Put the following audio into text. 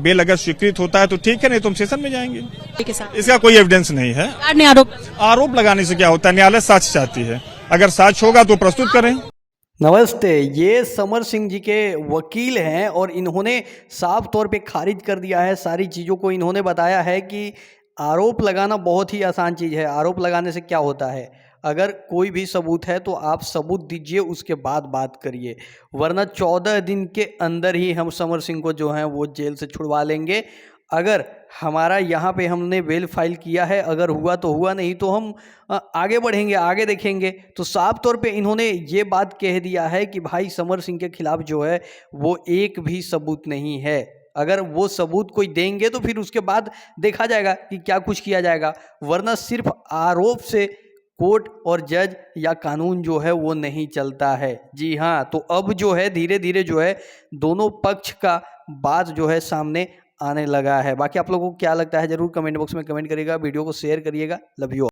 Bell अगर स्वीकृत होता है तो ठीक है, नहीं तो हम सेशन में जाएंगे। के साथ इसका कोई एविडेंस नहीं है। सरकार ने आरोप आरोप लगाने से क्या होता है, न्यायालय साक्ष्य चाहती है, अगर साक्ष्य होगा तो प्रस्तुत करें। नमस्ते, ये समर सिंह जी के वकील हैं और इन्होंने साफ तौर पे खारिज कर दिया है सारी चीज़ों को। इन्होंने बताया है कि आरोप लगाना बहुत ही आसान चीज़ है। आरोप लगाने से क्या होता है, अगर कोई भी सबूत है तो आप सबूत दीजिए, उसके बाद बात करिए, वरना 14 दिन के अंदर ही हम समर सिंह को जो है वो जेल से छुड़वा लेंगे। अगर हमारा यहाँ पे हमने बेल फाइल किया है, अगर हुआ तो हुआ, नहीं तो हम आगे बढ़ेंगे, आगे देखेंगे। तो साफ तौर पे इन्होंने ये बात कह दिया है कि भाई समर सिंह के खिलाफ जो है वो एक भी सबूत नहीं है। अगर वो सबूत कोई देंगे तो फिर उसके बाद देखा जाएगा कि क्या कुछ किया जाएगा, वरना सिर्फ आरोप से कोर्ट और जज या कानून जो है वो नहीं चलता है। जी हाँ, तो अब जो है धीरे धीरे जो है दोनों पक्ष का बात जो है सामने आने लगा है। बाकी आप लोगों को क्या लगता है ज़रूर कमेंट बॉक्स में कमेंट करिएगा, वीडियो को शेयर करिएगा। Love you.